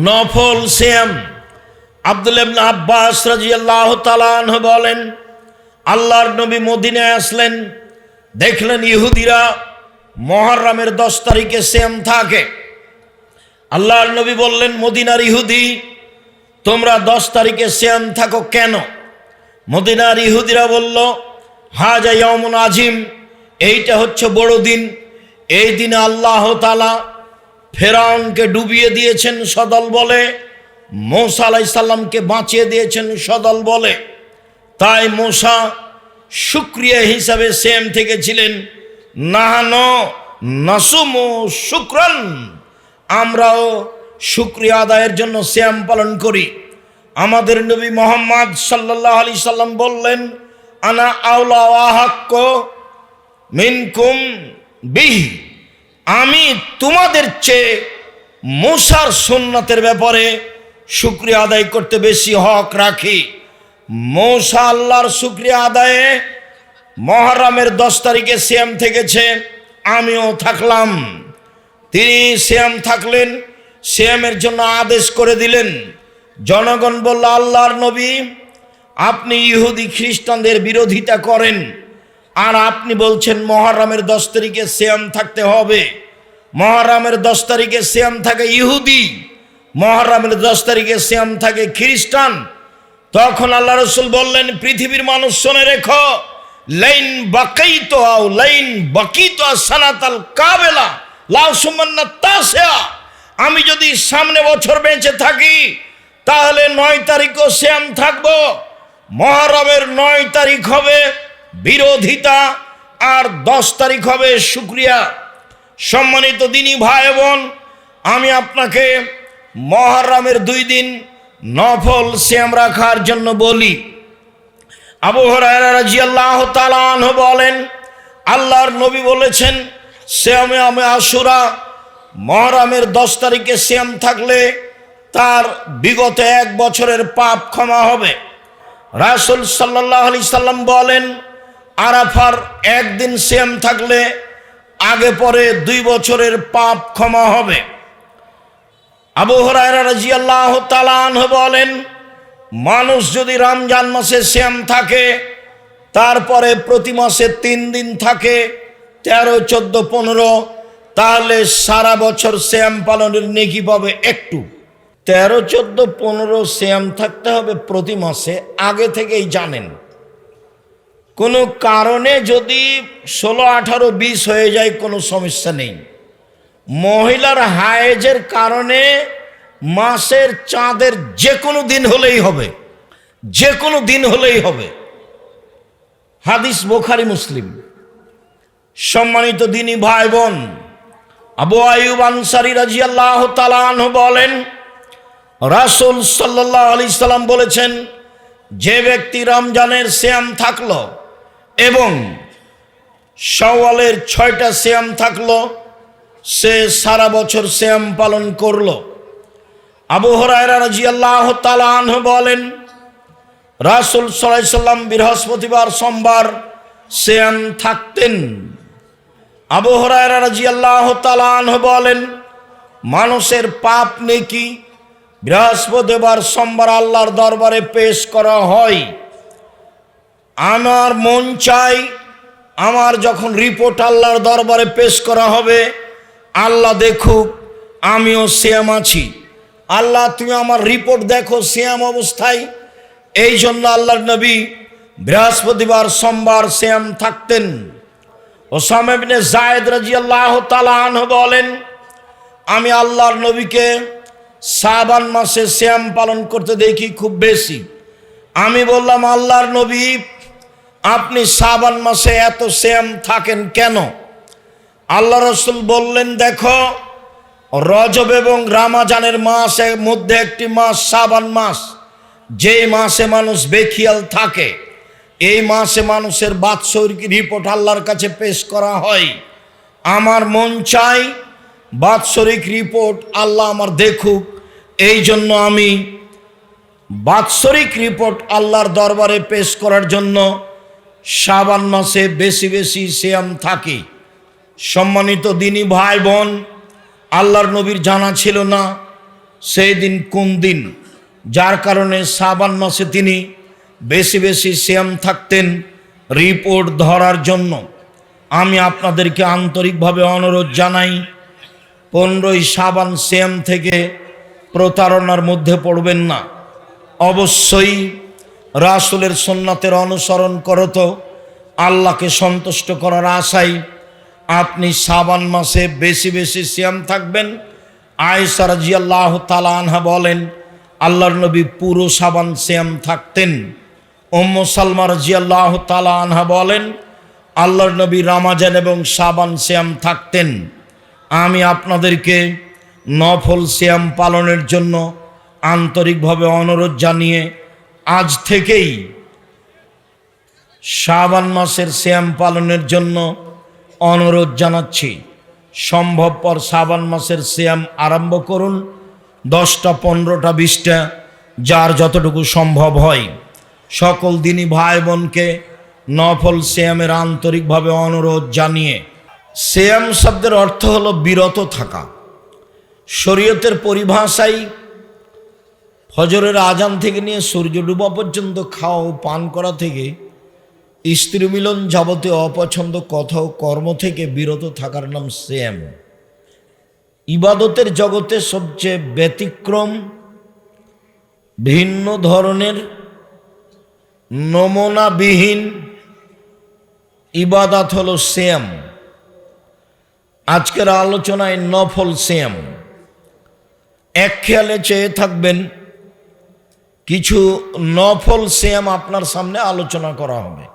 নফল সিয়াম। আব্দুল্লাহ ইবনে আব্বাস রাদিয়াল্লাহু তাআলা আনহু বলেন, আল্লাহর নবী মদিনায় আসলেন, দেখলেন ইহুদিরা মুহররমের 10 তারিখে সিয়াম থাকে। আল্লাহর নবী বললেন, মদিনার ইহুদি, তোমরা 10 তারিখে সিয়াম থাকো কেন? মদিনার ইহুদিরা বলল, হাজা ইয়াউমুন আজিম, এইটা হচ্ছে বড় দিন। এই দিনে আল্লাহ তাআলা ফেরাউনকে ডুবিয়ে দিয়েছেন সদল বলে, মূসা আলাইহিস সালামকে বাঁচিয়ে দিয়েছেন সদল বলে। তাই মূসা শুকরিয়া হিসাবে সিয়াম থেকেছিলেন। নাহানো নাসুমু শুকরান, আমরাও শুকরিয়া আদায়ের জন্য সিয়াম পালন করি। আমাদের নবী মুহাম্মদ সাল্লাল্লাহু আলাইহি সাল্লাম বললেন, আনা আওলা ওয়া হাক্ক মিনকুম বিহি, আমি তোমাদের চেয়ে মূসার সুন্নাতের ব্যাপারে শুকরিয়া আদায় করতে বেশি হক রাখি। মূসা আল্লাহর শুকরিয়া আদায়ে মুহররমের 10 তারিখে সিয়াম থেকেছে, আমিও থাকলাম। তিনি সিয়াম থাকলেন, সিয়ামের জন্য আদেশ করে দিলেন। জনগণ বলল, আল্লাহর নবী, আপনি ইহুদি খ্রিস্টানদের বিরোধিতা করেন, আর আপনি বলছেন মুহররমের 10 তারিখে সিয়াম থাকতে হবে। মুহররমের 10 তারিখে সিয়াম থাকে ইহুদি, মুহররমের 10 তারিখে সিয়াম থাকে খ্রিস্টান। তখন আল্লাহ রাসূল বললেন, পৃথিবীর মানুষ শুনে রেখো, লাইন বাকাইতু আও লাইন বাকিতু সানাতাল কাবেলা লা সুমান্না তাসিয়া, আমি যদি সামনে বছর বেঁচে থাকি তাহলে 9 তারিখও সিয়াম থাকবো। মুহররমের 9 তারিখ হবে বিরোধিতা, আর 10 তারিখ হবে শুকরিয়া। সম্মানিত দিনী ভাই বোন, আমি আপনাকে মুহররমের 2 দিন নফল সিয়াম রাখার জন্য বলি। আবু হুরায়রা রাদিয়াল্লাহু তাআলা আনহু বলেন, আল্লাহর নবী বলেছেন, সিয়ামে আশুরা, মুহররমের 10 তারিখে সিয়াম থাকলে তার বিগত 1 বছরের পাপ ক্ষমা হবে। রাসূল সাল্লাল্লাহু আলাইহি সাল্লাম বলেন, আরাফার 1 দিন সিয়াম থাকলে আগে পরে 2 বছরের পাপ ক্ষমা হবে। আবু হুরায়রা রাদিয়াল্লাহু তাআলা আনহু বলেন, মানুষ যদি রমজান মাসে সিয়াম থাকে, তারপরে প্রতি মাসে 3 দিন থাকে, 13, 14, 15, তাহলে সারা বছর সিয়াম পালনের নেকি পাবে একটু। 13, 14, 15 সিয়াম থাকতে হবে প্রতি মাসে, আগে থেকেই জানেন। কোনো কারণে যদি 16, 18, 20 হয়ে যায় কোনো সমস্যা নেই। মহিলার হায়েজের কারণে মাসের চাঁদের যে কোনো দিন হলেই হবে, যে কোনো দিন হলেই হবে। হাদিস বুখারী মুসলিম। সম্মানিত দিনী ভাই বোন, আবু আইয়ুব আনসারী রাদিয়াল্লাহু তাআলা আনহু বলেন, রাসূল সাল্লাল্লাহু আলাইহি সাল্লাম বলেছেন, যে ব্যক্তি রমজানের সিয়াম থাকলো এবং শাওয়ালের 6টা সিয়াম থাকলো, সে সারা বছর সিয়াম পালন করলো। আবু হুরায়রা রাদিয়াল্লাহু তাআলা আনহু বলেন, রাসূল সাল্লাল্লাহু আলাইহি সাল্লাম বৃহস্পতিবার, সোমবার সিয়াম থাকতেন। আবু হুরায়রা রাদিয়াল্লাহু তাআলা আনহু বলেন, মানুষের পাপ নেকি বৃহস্পতিবার, সোমবার আল্লাহর দরবারে পেশ করা হয়। আমার মন চাই, আমার যখন রিপোর্ট আল্লাহর দরবারে পেশ করা হবে, আল্লাহ দেখুক আমিও সিয়াম আছি। আল্লাহ, তুমি আমার রিপোর্ট দেখো সিয়াম অবস্থায়। এই জন্য আল্লাহর নবী বৃহস্পতিবার, সোমবার সিয়াম থাকতেন। ওসামা ইবনে যায়েদ রাদিয়াল্লাহু তাআলা আনহু বলেন, আমি আল্লাহর নবীকে শাবান মাসে সিয়াম পালন করতে দেখি খুব বেশি। আমি বললাম, আল্লাহর নবী, আপনি শাবান মাসে এত সিয়াম থাকেন কেন? আল্লাহ রাসূল বললেন, দেখো, রজব এবং রমজানের মাসের মধ্যে একটি মাস শাবান মাস, যে মাসে মানুষ বেখিয়াল থাকে। এই মাসে মানুষের বাৎসরিক রিপোর্ট আল্লাহর কাছে পেশ করা হয়। আমার মন চাই বাৎসরিক রিপোর্ট আল্লাহ আমার দেখুক, এই জন্য আমি বাৎসরিক রিপোর্ট আল্লাহর দরবারে পেশ করার জন্য শাবান মাসে বেশি বেশি সিয়াম থাকি। সম্মানিত দিনী ভাই বোন, আল্লাহর নবীর জানা ছিল না সেই দিন কোন দিন, যার কারণে শাবান মাসে তিনি বেশি বেশি সিয়াম থাকতেন রিপোর্ট ধরার জন্য। আমি আপনাদেরকে আন্তরিকভাবে অনুরোধ জানাই, 15ই শাবান সিয়াম থেকে প্রতারণার মধ্যে পড়বেন না। অবশ্যই রাসূলের সুন্নাতের অনুসরণ করত আল্লাহকে সন্তুষ্ট করার আশায় আপনি শাবান মাসে বেশি বেশি সিয়াম থাকবেন। আয়েশা রাদিয়াল্লাহু তাআলা আনহা বলেন, আল্লাহর নবী পুরো শাবান সিয়াম থাকতেন। উম্মু সালমা রাদিয়াল্লাহু তাআলা আনহা বলেন, আল্লাহর নবী রমজান এবং শাবান সিয়াম থাকতেন। আমি আপনাদেরকে নফল সিয়াম পালনের জন্য আন্তরিকভাবে অনুরোধ জানিয়ে আজ থেকেই শাবান মাসের সিয়াম পালনের জন্য অনুরোধ জানাচ্ছি। সম্ভবপর শাবান মাসের সিয়াম আরম্ভ করুন, 10টা 15টা 20টা, যার যতটুকু সম্ভব হয়। সকল দিনই ভাই বোনকে নফল সিয়ামের আন্তরিকভাবে অনুরোধ জানিয়ে, সিয়াম শব্দের অর্থ হলো বিরত থাকা। শরীয়তের পরিভাষায় ফজরের আজান থেকে নিয়ে সূর্য ডুবা পর্যন্ত খাওয়া ও পান করা থেকে স্ত্রী মিলন যাবতীয় অপছন্দ কথা ও কর্ম থেকে বিরত থাকার নাম সিয়াম। ইবাদতের জগতে সবচেয়ে ব্যতিক্রম, ভিন্ন ধরনের, নমুনাবিহীন ইবাদত হলো সিয়াম। আজকের আলোচনায় নফল সিয়াম। এক খেয়ালে চেয়ে থাকবেন, কিছু নফল সিয়াম আপনার সামনে আলোচনা করা হবে।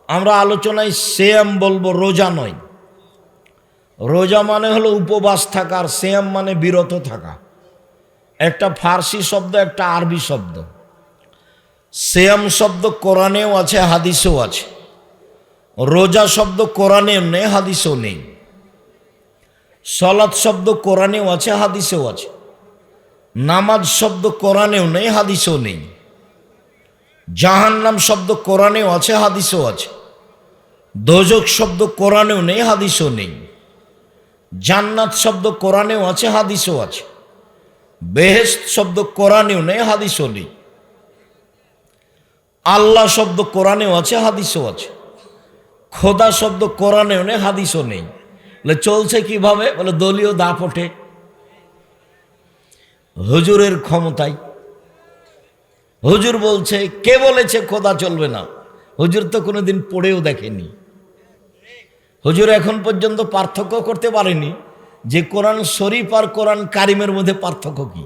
আমরা আলোচনায় সিয়াম বলবো, রোজা নয়। রোজা মানে হলো উপবাস থাকা, আর সিয়াম মানে বিরত থাকা। একটা ফার্সি শব্দ, একটা আরবি শব্দ। সিয়াম শব্দ কোরআনেও আছে, হাদিসেও আছে। রোজা শব্দ কোরআনেও নেই, হাদিসেও নেই। সালাত শব্দ কোরআনেও আছে, হাদিসেও আছে। নামাজ শব্দ কোরআনেও নেই, হাদিসেও নেই। জাহান্নাম শব্দ কোরআনেও আছে, হাদিসেও আছে। দোজখ শব্দ কোরআনেও নেই, হাদিসেও নেই। জান্নাত শব্দ কোরআনেও আছে, হাদিসেও আছে। বেহেশত শব্দ কোরআনেও নেই, হাদিসেও নেই। আল্লাহ শব্দ কোরআনেও আছে, হাদিসেও আছে। খোদা শব্দ কোরআনেও নেই, হাদিসও নেই। বলে চলছে কিভাবে? বলে দলীয় দাপটে, হুজুরের ক্ষমতায়। হুজুর বলছে, কে বলেছে খোদা চলবে না? হুজুর তো কোনোদিন পড়েও দেখেনি। হুজুর এখন পর্যন্ত পার্থক্য করতে পারেনি যে কোরআন শরীফ আর কোরআন কারিমের মধ্যে পার্থক্য কি।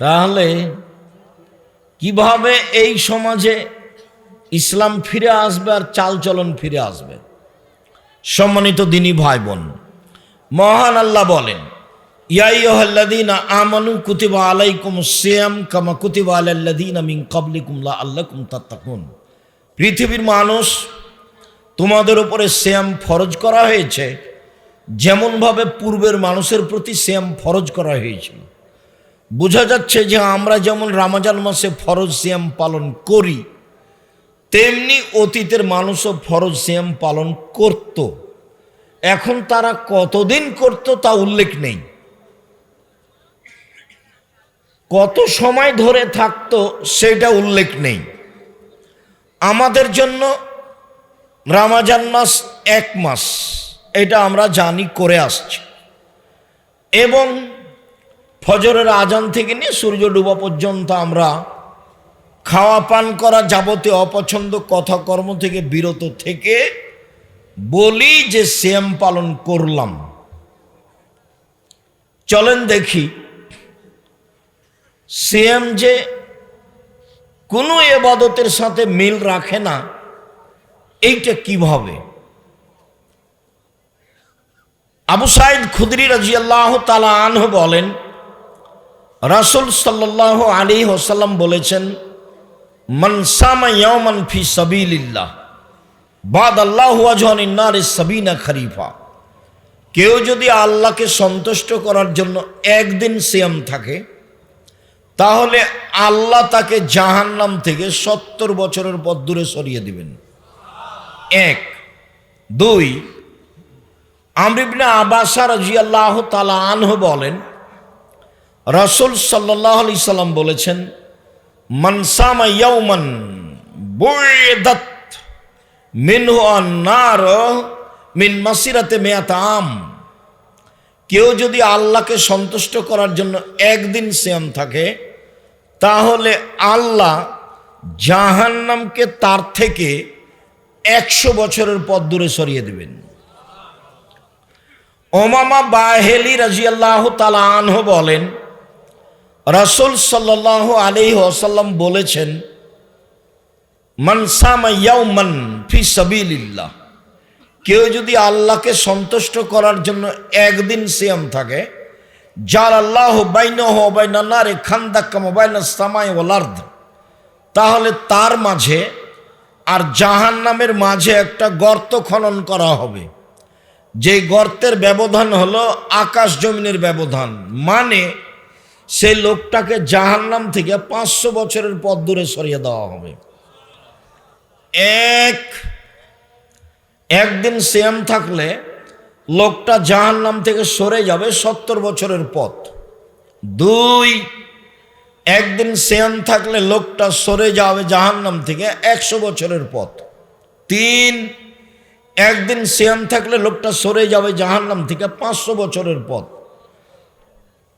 তাহলে কিভাবে এই সমাজে ইসলাম ফিরে আসবে আর চালচলন ফিরে আসবে? সম্মানিত দিনী ভাই বোন, মহান আল্লাহ বলেন, ইয়া আইয়ুহাল্লাযীনা আমানু কুতিবা আলাইকুমুস সিয়াম কামা কুতিবা আলাল্লাযীনা মিন ক্বাবলিকুম লাআল্লাকুম তাত্তাকুন। পৃথিবীর মানুষ, তোমাদের উপরে সিয়াম ফরজ করা হয়েছে যেমনভাবে পূর্বের মানুষের প্রতি সিয়াম ফরজ করা হয়েছিল। বোঝা যাচ্ছে যে আমরা যেমন রমজান মাসে ফরজ সিয়াম পালন করি, তেমনি অতীতের মানুষও ফরজ সিয়াম পালন করত। এখন তারা কতদিন করত তা উল্লেখ নেই, কত সময় ধরে থাকতো সেটা উল্লেখ নেই। আমাদের জন্য রমজান মাস 1 মাস, এটা আমরা জানি, করে আসছি। এবং ফজরের আজান থেকে নিয়ে সূর্য ডুবা পর্যন্ত আমরা খাওয়া পান করা যাবতীয় অপছন্দ কথা কর্ম থেকে বিরত থেকে বলি যে সিয়াম পালন করলাম। চলেন দেখি সিয়াম যে কোনো ইবাদতের সাথে মিল রাখে না, এইটা কিভাবে? আবু সাঈদ খুদরি রাদিয়াল্লাহু তাআলা আনহু বলেন, রাসূল সাল্লাল্লাহু আলাইহি ওয়াসাল্লাম বলেছেন, মান সামা ইয়াওমান ফি সাবিলিল্লাহ বাদাল্লাহু ওয়াজহানিন নারি সাবিনা খরিফা। কেউ যদি আল্লাহকে সন্তুষ্ট করার জন্য একদিন সিয়াম থাকে, তাহলে আল্লাহ তাকে জাহান্নাম থেকে 70 বছরের পথ দূরে সরিয়ে দিবেন। 1 2 আমর ইবনে আব্বাস রাদিয়াল্লাহু তাআলা আনহু বলেন, রাসূল সাল্লাল্লাহু আলাইহি সাল্লাম বলেছেন, মান সামা ইয়াওমান বুইদাত মিনহু আন-নার মিন মাসিরাতে মিয়াতা আম। কেউ যদি আল্লাহকে সন্তুষ্ট করার জন্য একদিন সিয়াম থাকে, তাহলে আল্লাহ জাহান্নামকে তার থেকে 100 বছরের পথ দূরে সরিয়ে দিবেন। উমামা বাহিলি রাদিয়াল্লাহু তাআলা আনহু বলেন, রাসূল সাল্লাল্লাহু আলাইহি ওয়াসাল্লাম বলেছেন, মান সামা ইয়াওমান ফি সাবিলিল্লাহ, কেউ যদি আল্লাহকে সন্তুষ্ট করার জন্য একদিন সিয়াম থাকে, জালাল্লাহু বাইনাহু ওয়া বাইনান নারি খান্দাকাম ওয়া বাইনাস সামাই ওয়াল আরদ, তাহলে তার মাঝে আর জাহান্নামের মাঝে একটা গর্ত খনন করা হবে। যে গর্তের ব্যবধান হলো আকাশ জমিনের ব্যবধান, মানে সেই লোকটাকে জাহান্নাম থেকে 500 বছরের পথ দূরে সরিয়ে দেওয়া হবে। একদিন সিয়াম থাকলে লোকটা জাহান্নাম থেকে সরে যাবে 70 বছরের পথ। 2, একদিন সিয়াম থাকলে লোকটা সরে যাবে জাহান্নাম থেকে 100 বছরের পথ। 3, একদিন সিয়াম থাকলে লোকটা সরে যাবে জাহান্নাম থেকে 500 বছরের পথ।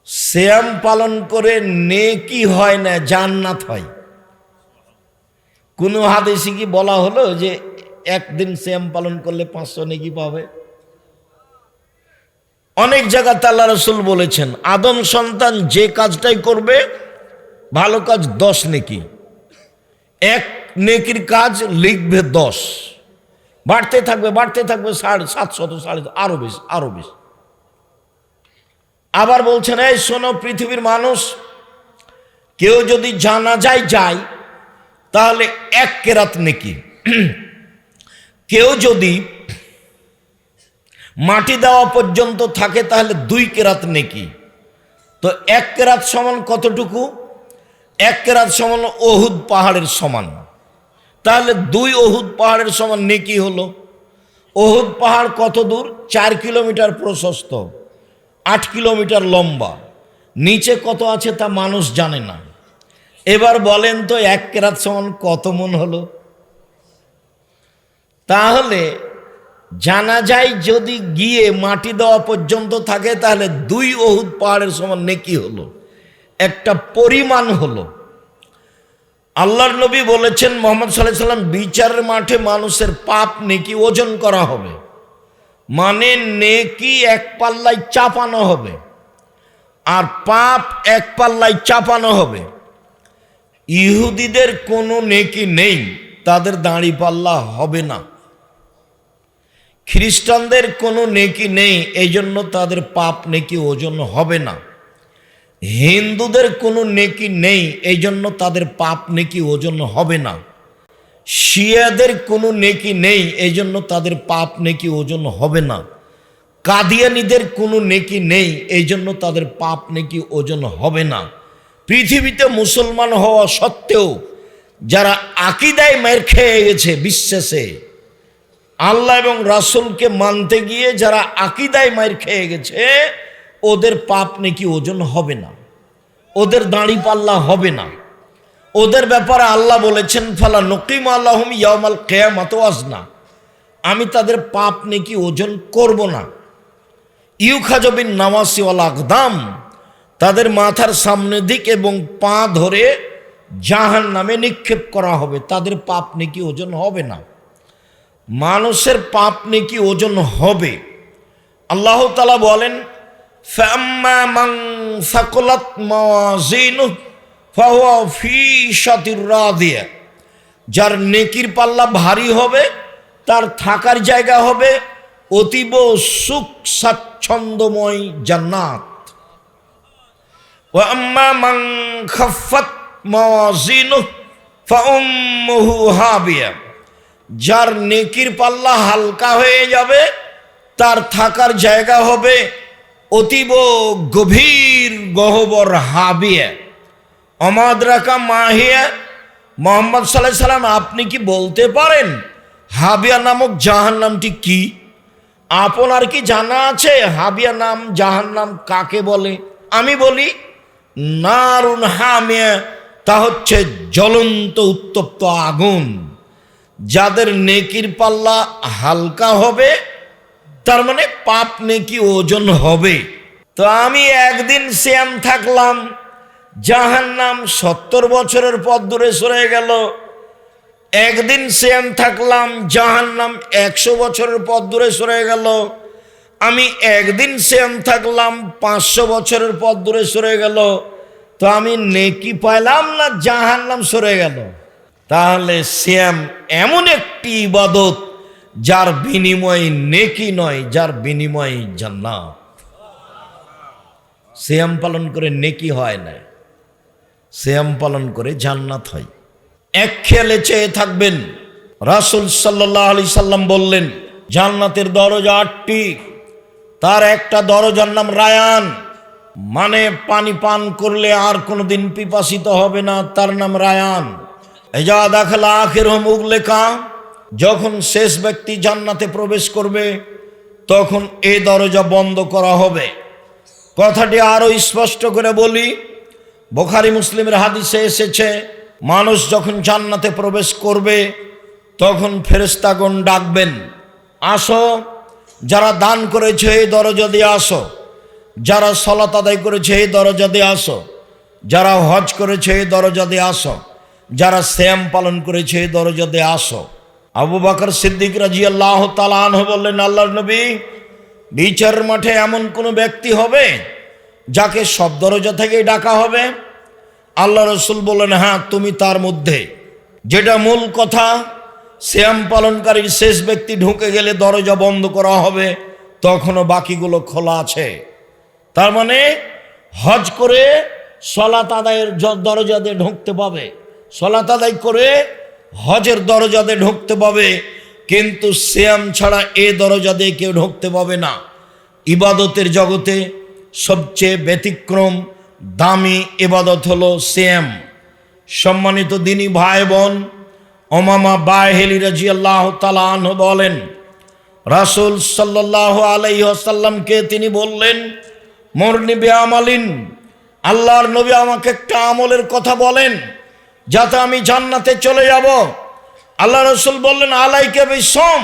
সিয়াম পালন করে নেকি হয় না, জান্নাত হয়। কোন হাদিসে কি বলা হলো যে একদিন সিয়াম পালন করলে 500 নেকি পাবে? অনেক জায়গাতে আল্লাহ রাসূল বলেছেন, আদম সন্তান যে কাজটাই করবে ভালো কাজ 10 নেকি, এক নেকির কাজ লিখবে 10, বাড়তে থাকবে 700 আরো বেশি। আবার বলছেন, এই শোনো পৃথিবীর মানুষ, কেউ যদি জানাজায় যায় তাহলে 1 কেরাত নেকি, কেউ যদি মাটি দেওয়া পর্যন্ত থাকে তাহলে 2 কেরাত নেকি। তো 1 কেরাত সমান কতটুকু? 1 কেরাত সমান উহুদ পাহাড়ের সমান। তাহলে 2 উহুদ পাহাড়ের সমান নেকি হলো। উহুদ পাহাড় কত দূর? 4 কিলোমিটার প্রশস্ত, 8 কিলোমিটার লম্বা, নিচে কত আছে তা মানুষ জানে না। এবার বলেন তো 1 কেরাত সমান কত মন হলো? তাহলে জানাজায় যদি গিয়ে মাটি দেওয়া পর্যন্ত থাকে তাহলে 2 উহুদ পাহাড়ের সমান নেকি হলো, একটা পরিমাণ হলো। আল্লাহর নবী বলেছেন, মুহাম্মদ সাল্লাল্লাহু আলাইহি সাল্লাম, বিচারের মাঠে মানুষের পাপ নেকি ওজন করা হবে, মানে নেকি 1 পাল্লায় চাপানো হবে আর পাপ 1 পাল্লায় চাপানো হবে। ইহুদিদের কোনো নেকি নেই, তাদের দাড়ি পাল্লা হবে না। খ্রিস্টানদের কোনো নেকি নেই, এই জন্য তাদের পাপ নেকি ওজন হবে না। হিন্দুদের কোনো নেকি নেই, এই জন্য তাদের পাপ নেকি ওজন হবে না। শিয়াদের কোনো নেকি নেই, এই জন্য তাদের পাপ নেকি ওজন হবে না। কাদিয়ানীদের কোনো নেকি নেই, এই জন্য তাদের পাপ নেকি ওজন হবে না। পৃথিবীতে মুসলমান হওয়া সত্ত্বেও যারা আকীদায় মার খেয়ে গেছে, বিশ্বাসে আল্লাহ এবং রাসূলকে মানতে গিয়ে যারা আকীদায় মার খেয়ে গেছে, ওদের পাপ নেকি ওজন হবে না, ওদের দাড়ি পাল্লা হবে না। ওদের ব্যাপারে আল্লাহ বলেছেন, ফালা নুকিমু লাহুম ইয়াউমাল কিয়ামাতি ওয়াজনা, আমি তাদের পাপ নেকি ওজন করব না। ইউখাযু বিন নাওয়াসি ওয়াল আকদাম, তাদের মাথার সামনের দিক এবং পা ধরে জাহান্নামে নিক্ষেপ করা হবে, তাদের পাপ নেকি ওজন হবে না। মানুষের পাপ নেকি ওজন হবে। আল্লাহ তাআলা বলেন, ফাম্মা মান সাকুলাত মাওয়াজিনুহু ফাহুয়া ফি শাতির রাদিয়া, যার নেকির পাল্লা ভারী হবে তার থাকার জায়গা হবে অতীব সুখ স্বাচ্ছন্দ্যময় জান্নাত। ওয়া আম্মা মান খাফফাত মাওয়াজিনুহু ফাউম্মুহু হাবিয়া, যার নেকির পাল্লা হালকা হয়ে যাবে তার থাকার জায়গা হবে অতীব গভীর গহ্বর হাবিয়া। অমাদ্রাকা মাহিয়া, মুহাম্মদ সাল্লাল্লাহু আলাইহি সাল্লাম আপনি কি বলতে পারেন হাবিয়া নামক জাহান্নামটি কি? আপনার কি জানা আছে হাবিয়া নাম জাহান্নাম কাকে বলে? আমি বলি, নারুন হামিয়া, তা হচ্ছে জ্বলন্ত উত্তপ্ত আগুন। যাদের নেকির পাল্লা হালকা হবে, তার মানে পাপ নেকি ওজন হবে। তো আমি একদিন সিয়াম থাকলাম, জাহান্নাম 70 বছরের পথ দূরে সরে গেল। একদিন সিয়াম থাকলাম, জাহান্নাম 100 বছরের পথ দূরে সরে গেল। আমি একদিন সিয়াম থাকলাম, 500 বছরের পথ দূরে সরে গেল। তো আমি নেকি পাইলাম না জাহান্নাম সরে গেল? তাহলে সিয়াম এমন একটি ইবাদত যার বিনিময়ে নেকি নয়, যার বিনিময়ে জান্নাত। সিয়াম পালন করে নেকি হয় না, সিয়াম পালন করে জান্নাত হয়। এক খেয়ালে চেয়ে থাকবেন। রাসূল সাল্লাল্লাহু আলাইহি সাল্লাম বললেন, জান্নাতের দরজা 8টি, তার একটা দরজার নাম রায়ান, মানে পানি পান করলে আর কোনোদিন পিপাসিত হবে না, তার নাম রায়ান। এজা দাখালা আখিরুহুম উগলিকা, যখন শেষ ব্যক্তি জান্নাতে প্রবেশ করবে তখন এই দরজা বন্ধ করা হবে। কথাটি আরো স্পষ্ট করে বলি, বুখারী মুসলিমের হাদিসে এসেছে, মানুষ যখন জান্নাতে প্রবেশ করবে তখন ফেরেশতাগণ ডাকবেন, আসো, যারা দান করেছে এই দরজা দিয়ে আসো, যারা সালাত আদায় করেছে এই দরজা দিয়ে আসো, যারা হজ করেছে এই দরজা দিয়ে আসো, যারা সিয়াম পালন করেছে এই দরজা দিয়ে আসো। আবু বকর সিদ্দিক রাদিয়াল্লাহু তাআলা আনহু বললেন, আল্লাহর নবী, বিচারের মাঠে এমন কোন ব্যক্তি হবে যাকে সব দরজা থেকেই ডাকা হবে? আল্লাহ রাসূল বললেন, হ্যাঁ, তুমি তার মধ্যে। যেটা মূল কথা, সিয়াম পালনকারীর শেষ ব্যক্তি ঢুকে গেলে দরজা বন্ধ করা হবে, তখনও বাকিগুলো খোলা আছে। তার মানে হজ করে সালাত আদায়ের দরজা দিয়ে ঢুকতে পাবে, সালাত আদায় করে হজের দরজা দিয়ে ঢুকতে পাবে, কিন্তু সিয়াম ছাড়া এ দরজা দিয়ে কেউ ঢুকতে পাবে না। ইবাদতের জগতে সবচেয়ে ব্যতিক্রম দামি ইবাদত হলো সিয়াম। সম্মানিত দিনী ভাই বোন, উমামা বাহিলী রাদিয়াল্লাহু তাআলা আনহু বলেন, রাসূল সাল্লাল্লাহু আলাইহি ওয়াসাল্লামকে তিনি বললেন, মুরনি বিআমালিন, আল্লাহর নবী আমাকে একটা আমলের কথা বলেন যাতে আমি জান্নাতে চলে যাব। আল্লাহ রাসূল বললেন, আলাইকা বিসম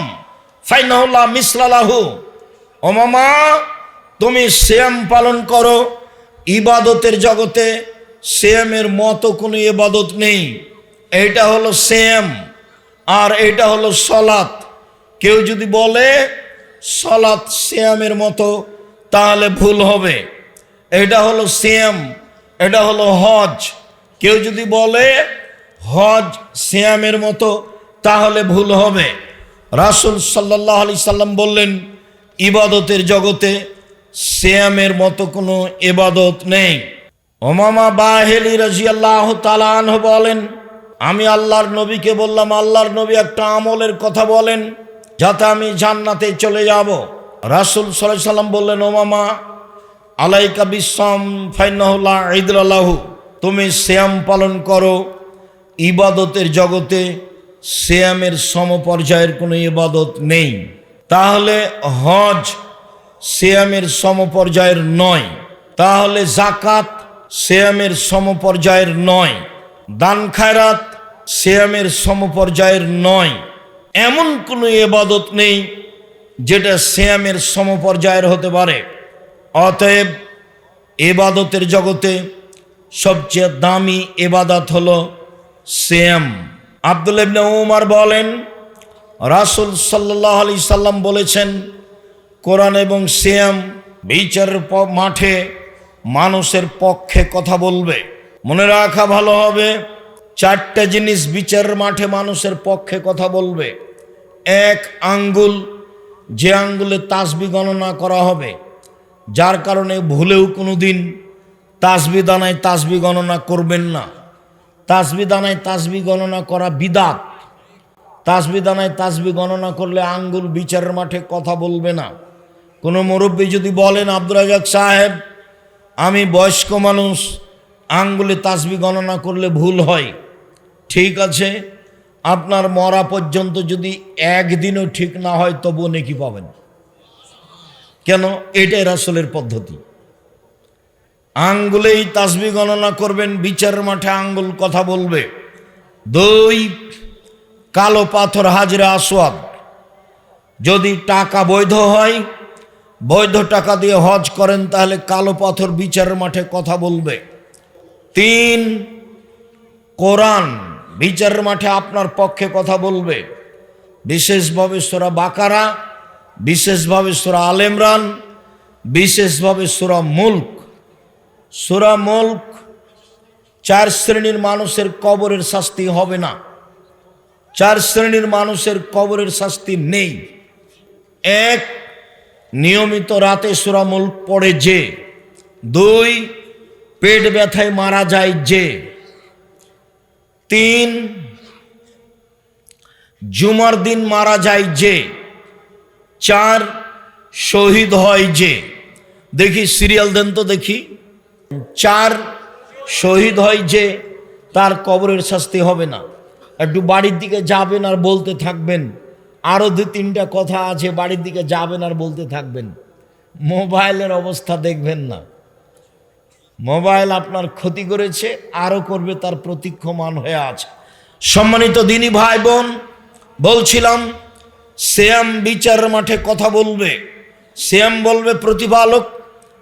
ফাইনাহু লা মিসলা লাহু। উমামা, তুমি সিয়াম পালন করো। ইবাদতের জগতে সিয়ামের মতো কোনো ইবাদত নেই। এইটা হলো সিয়াম আর এটা হলো সালাত। কেউ যদি বলে সালাত সিয়ামের মতো তাহলে ভুল হবে। এটা হলো সিয়াম, এটা হলো হজ। কেউ যদি বলে হজ সিয়ামের মতো তাহলে ভুল হবে। রাসূল সাল্লাল্লাহু আলাইহি সাল্লাম বললেন, ইবাদতের জগতে সিয়ামের মতো কোনো ইবাদত নেই। উমামা বাহিলী রাদিয়াল্লাহু তাআলা আনহু বলেন, আমি আল্লাহর নবীকে বললাম, আল্লাহর নবী একটা আমলের কথা বলেন যাতে আমি জান্নাতে চলে যাব। রাসূল সাল্লাল্লাহু আলাইহি সাল্লাম বললেন, উমামা, আলাইকা বিসম ফাইনাহু লা ইদলা লাহু, তুমি সিয়াম পালন করো। ইবাদতের জগতে সিয়ামের সমপর্যায়ের কোনো ইবাদত নেই। তাহলে হজ সিয়ামের সমপর্যায়ের নয়, তাহলে যাকাত সিয়ামের সমপর্যায়ের নয়, দান খায়রাত সিয়ামের সমপর্যায়ের নয়। এমন কোনো ইবাদত নেই যেটা সিয়ামের সমপর্যায়ের হতে পারে। অতএব ইবাদতের জগতে সবচেয়ে দামি ইবাদত হলো সিয়াম। আব্দুল্লাহ ইবনে উমর বলেন, রাসূল সাল্লাল্লাহু আলাইহি সাল্লাম বলেছেন, কোরআন এবং সিয়াম বিচারের মাঠে মানুষের পক্ষে কথা বলবে। মনে রাখা ভালো হবে, 4টা জিনিস বিচারের মাঠে মানুষের পক্ষে কথা বলবে। 1, আঙ্গুল, যে আঙ্গুলে তাসবিহ গণনা করা হবে, যার কারণে ভুলেও কোনো দিন তাসবিহ দানায় তাসবিহ গণনা করবেন না। তাসবিহ দানায় তাসবিহ গণনা করা বিদআত। তাসবিহ দানায় তাসবিহ গণনা করলে আঙ্গুল বিচারের মাঠে কথা বলবে না। কোনো মুরব্বী যদি বলেন, আব্দুর রাজ্জাক সাহেব, আমি বয়স্ক মানুষ, আঙ্গুলে তাসবিহ গণনা করলে ভুল হয়, ঠিক আছে, আপনার মরা পর্যন্ত যদি একদিনও ঠিক না হয় তবুও নেকি পাবেন। কেন? এটাই রাসূলের পদ্ধতি। আঙ্গুলেই তাসবিহ গণনা করবেন, বিচারের মাঠে আঙ্গুল কথা বলবে। 2, কালো পাথর হাজরে আসওয়াদ, যদি টাকা বৈধ হয়, বৈধ টাকা দিয়ে হজ করেন, তাহলে কালো পাথর বিচারের মাঠে কথা বলবে। 3, কোরআন বিচারের মাঠে আপনার পক্ষে কথা বলবে, বিশেষভাবে সূরা বাকারা, বিশেষভাবে সূরা আলে ইমরান, বিশেষভাবে সূরা মুলক। সূরা মুলক 4 শ্রেণীর মানুষের কবরের শাস্তি হবে না। 4 শ্রেণীর মানুষের কবরের শাস্তি নেই। 1, নিয়মিত রাতে সূরা মুলক পড়ে যে। 2, পেট ব্যথায় মারা যায় যে। 3, জুমার দিন মারা যায় যে। 4, শহীদ হয় যে। দেখি সিরিয়াল দেন তো দেখি। 4, শহীদ হয় যে, তার কবরের শাস্তি হবে না। একটু বাড়ির দিকে যাবেন আর বলতে থাকবেন। আরো 2-3টা কথা আছে, বাড়ির দিকে যাবেন আর বলতে থাকবেন। মোবাইলের অবস্থা দেখবেন না। মোবাইল আপনার ক্ষতি করেছে, আরো করবে, তার প্রতীক্ষমান হয়ে আছে। সম্মানিত দিনী ভাই বোন, বলছিলাম সিয়াম বিচারের মাঠে কথা বলবে। সিয়াম বলবে প্রতিপালক,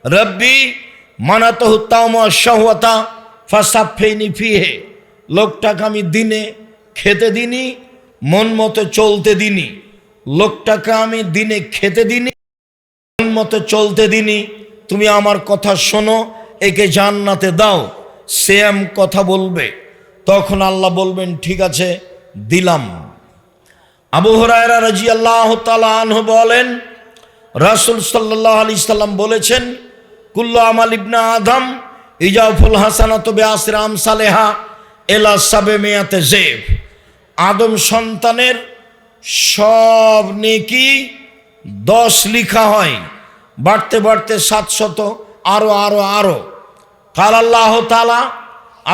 রব্বি মানাতহু তাওমা শাহওয়াতা ফাসাফিনি ফিহে, লোকটাকে আমি দিনে খেতে দিনি, মন মতো চলতে দিনি। লোকটাকে আমি দিনে খেতে দিনি, মন মতো চলতে দিনি। তুমি আমার কথা শোনো, একে জান্নাতে দাও। সিয়াম কথা বলবে। তখন আল্লাহ বলবেন ঠিক আছে, দিলাম। আবু হুরায়রা রাদিয়াল্লাহু তাআলা আনহু বলেন, রাসূল সাল্লাল্লাহু আলাইহি সাল্লাম বলেছেন, কুল্লু আমাল ইবনে আদম ইজাফুল হাসানাতু বিআশরি আমসালিহা ইলা 700 যায়ফ। আদম সন্তানের সব নেকি 10 লেখা হয়, বাড়তে বাড়তে 700, আরো আরো আরো। কাল আল্লাহ তাআলা,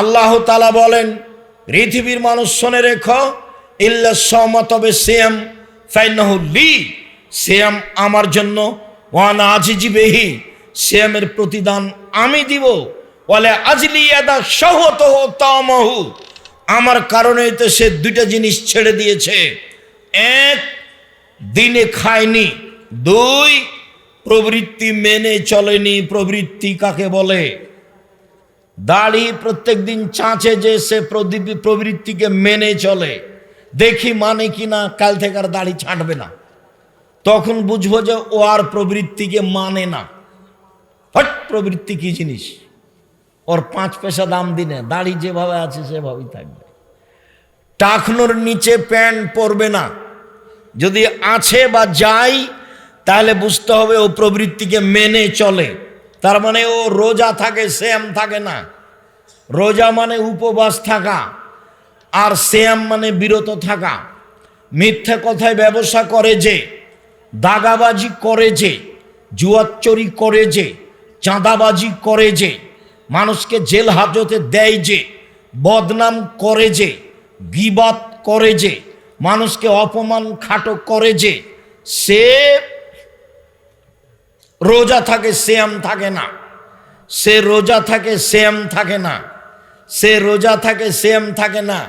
আল্লাহ তাআলা বলেন, পৃথিবীর মানুষ শুনে রেখো, ইল্লা সাওমা, তবে সিয়াম, ফাইন্নাহু লি, সিয়াম আমার জন্য, ওয়ানা আজিজি বিহি, সিয়ামের প্রতিদান আমি দিব। ওয়ালা আজলি ইয়াদা শাহওয়াতাহু তামাহু, আমার কারণেই তো সে 2টা জিনিস ছেড়ে দিয়েছে। 1, দিনে খায়নি। 2, প্রবৃত্তি মেনে চলেনি। প্রবৃত্তি কাকে বলে? দাড়ি প্রত্যেক দিন চাঁচে যে, সে প্রবৃত্তিকে মেনে চলে। দেখি মানে কিনা, কাল থেকে আর দাড়ি ছাঁটবে না। তখন বুঝবো যে ও আর প্রবৃত্তিকে মানে না। হট, প্রবৃত্তি কি জিনিস? ওর 5 পয়সা দাম দিনে, দাড়ি যেভাবে আছে সেভাবেই থাকবে। টাকনোর নিচে প্যান্ট পরবে না। যদি আছে বা যায়, তাহলে বুঝতে হবে ও প্রবৃত্তিকে মেনে চলে। তার মানে ও রোজা থাকে, সিয়াম থাকে না। রোজা মানে উপবাস থাকা, আর সিয়াম মানে বিরত থাকা। মিথ্যা কথায় ব্যবসা করে যে, দাগাবাজি করে যে, জুয়াচুরি করে যে, চাঁদাবাজি করে যে, মানুষকে জেল হাজতে দেয় যে, বদনাম করে যে, গীবত করে যে, মানুষকে অপমান খাটো করে যে, সে রোজা থাকে, সিয়াম থাকে না। সে রোজা থাকে, সিয়াম থাকে না। সে রোজা থাকে, সিয়াম থাকে না।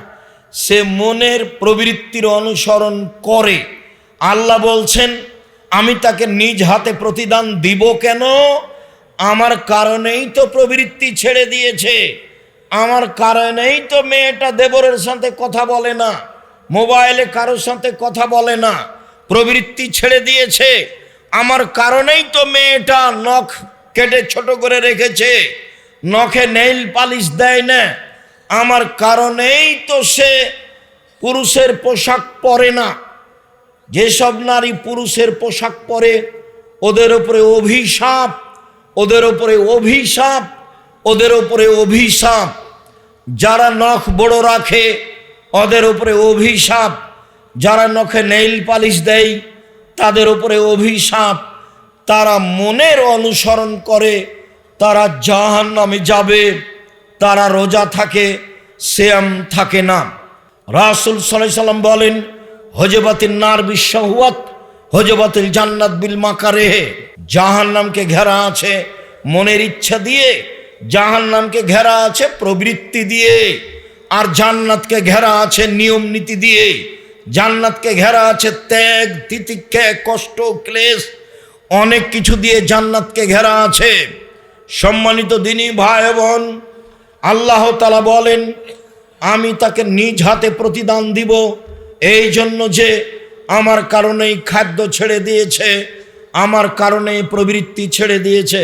সে মনের প্রবৃত্তির অনুসরণ করে। আল্লাহ বলছেন, আমি তাকে নিজ হাতে প্রতিদান দিব। কেন? আমার কারণেই তো প্রবৃত্তি ছেড়ে দিয়েছে। আমার কারণেই তো মেয়েটা দেবরের সাথে কথা বলে না, মোবাইলে কারোর সাথে কথা বলে না, প্রবৃত্তি ছেড়ে দিয়েছে। আমার কারণেই তো মেয়েটা নখ কেটে ছোট করে রেখেছে, নখে নেইল পালিশ দেয় না। আমার কারণেই তো সে পুরুষের পোশাক পরে না। যেসব নারী পুরুষের পোশাক পরে, ওদের উপরে অভিশাপ, ওদের উপরে অভিশাপ, ওদের উপরে অভিশাপ। যারা নখ বড় রাখে, ওদের উপরে অভিশাপ। যারা নখে নেইল পালিশ দেয়, তাদের উপরে অভিশাপ। তারা মনের অনুসরণ করে, তারা জাহান্নামে যাবে। তারা রোজা থাকে, সিয়াম থাকে না। রাসূল সাল্লাল্লাহু আলাইহি সাল্লাম বলেন, হজবাতিন নার বিশাহওয়াত, হজবাতিল জান্নাত বিল মাকারিহ। জাহান্নামকে ঘেরা আছে মনের ইচ্ছা দিয়ে, জাহান্নামকে ঘেরা আছে প্রবৃত্তি দিয়ে, আর জান্নাতকে ঘেরা আছে নিয়ম নীতি দিয়ে। জান্নাতকে ঘেরা আছে ত্যাগ, তিতিক্ষা, কষ্ট, ক্লেশ, অনেক কিছু দিয়ে জান্নাতকে ঘেরা আছে। সম্মানিত দিনী ভাই বোন, আল্লাহ তাআলা বলেন আমি তাকে নিজ হাতে প্রতিদান দিব, এই জন্য যে আমার কারণেই খাদ্য ছেড়ে দিয়েছে, আমার কারণেই প্রবৃত্তি ছেড়ে দিয়েছে।